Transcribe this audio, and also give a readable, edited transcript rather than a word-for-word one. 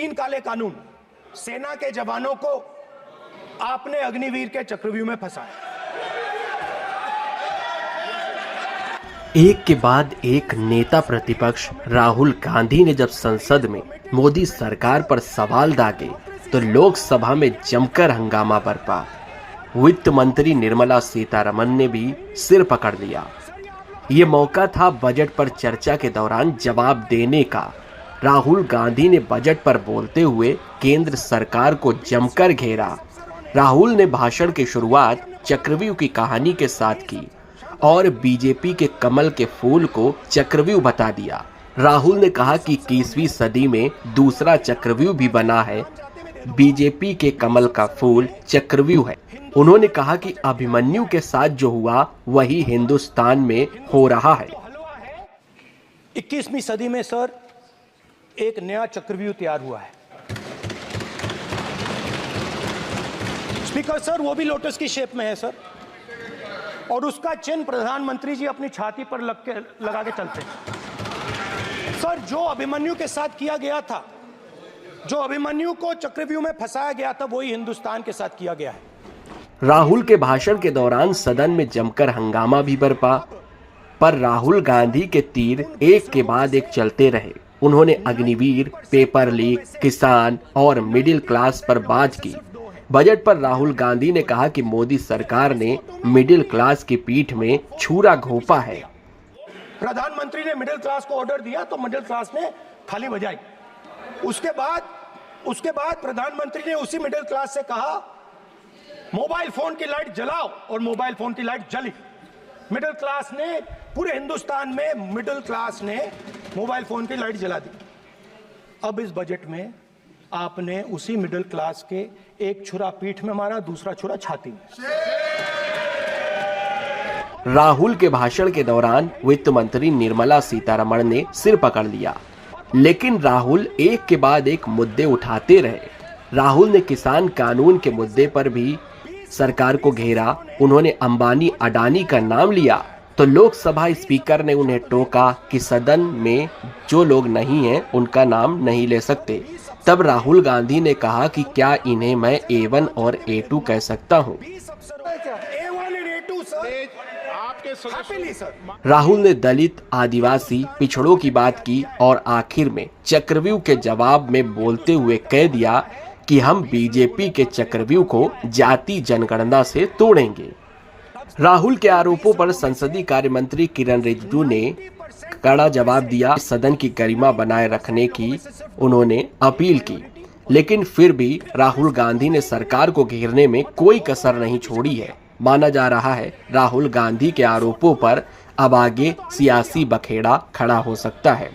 3 काले कानून, सेना के जवानों को आपने अग्निवीर के चक्रव्यूह में फंसाया। एक के बाद एक नेता प्रतिपक्ष राहुल गांधी ने जब संसद में मोदी सरकार पर सवाल दागे तो लोकसभा में जमकर हंगामा बरपा। वित्त मंत्री निर्मला सीतारमण ने भी सिर पकड़ लिया। ये मौका था बजट पर चर्चा के दौरान जवाब देने का। राहुल गांधी ने बजट पर बोलते हुए केंद्र सरकार को जमकर घेरा। राहुल ने भाषण की शुरुआत चक्रव्यूह की कहानी के साथ की और बीजेपी के कमल के फूल को चक्रव्यूह बता दिया। राहुल ने कहा कि 21वीं सदी में दूसरा चक्रव्यूह भी बना है। बीजेपी के कमल का फूल चक्रव्यूह है। उन्होंने कहा कि अभिमन्यु के साथ जो हुआ वही हिंदुस्तान में हो रहा है। 21वीं सदी में सर एक नया चक्रव्यूह तैयार हुआ है। स्पीकर सर, वो भी लोटस की शेप में है सर, और उसका चिन्ह प्रधानमंत्री जी अपनी छाती पर लगा के चलते हैं। सर, जो अभिमन्यु के साथ किया गया था, जो अभिमन्यु को चक्रव्यूह में फंसाया गया था, वही हिंदुस्तान के साथ किया गया है। राहुल के भाषण के दौरान सदन में जमकर हंगामा भी बरपा, पर राहुल गांधी के तीर एक के बाद एक चलते रहे। उन्होंने अग्निवीर, पेपर लीक, किसान और मिडिल क्लास पर बात की। बजट पर राहुल गांधी ने कहा कि मोदी सरकार ने मिडिल क्लास की पीठ में छुरा घोंपा है। प्रधानमंत्री ने मिडिल क्लास को ऑर्डर दिया तो मिडिल क्लास ने थाली बजाई। उसके बाद प्रधानमंत्री ने उसी मिडिल क्लास से कहा मोबाइल फोन की लाइट जलाओ, और मोबाइल फोन की लाइट जली। मिडिल क्लास ने, पूरे हिंदुस्तान में मिडिल क्लास ने मोबाइल फोन की लाइट जला दी। अब इस बजट में आपने उसी मिडिल क्लास के एक छुरा पीठ में मारा, दूसरा छुरा छाती में। राहुल के भाषण के दौरान वित्त मंत्री निर्मला सीतारमण ने सिर पकड़ लिया, लेकिन राहुल एक के बाद एक मुद्दे उठाते रहे। राहुल ने किसान कानून के मुद्दे पर भी सरकार को घेरा। उन्होंने अंबानी अडानी का नाम लिया तो लोकसभा स्पीकर ने उन्हें टोका कि सदन में जो लोग नहीं हैं उनका नाम नहीं ले सकते। तब राहुल गांधी ने कहा कि क्या इन्हें मैं A1 और A2 कह सकता हूं। राहुल ने दलित, आदिवासी, पिछड़ों की बात की और आखिर में चक्रव्यूह के जवाब में बोलते हुए कह दिया कि हम बीजेपी के चक्रव्यूह को जाति जनगणना से तोड़ेंगे। राहुल के आरोपों पर संसदीय कार्य मंत्री किरण रिजिजू ने कड़ा जवाब दिया। सदन की गरिमा बनाए रखने की उन्होंने अपील की, लेकिन फिर भी राहुल गांधी ने सरकार को घेरने में कोई कसर नहीं छोड़ी है। माना जा रहा है राहुल गांधी के आरोपों पर अब आगे सियासी बखेड़ा खड़ा हो सकता है।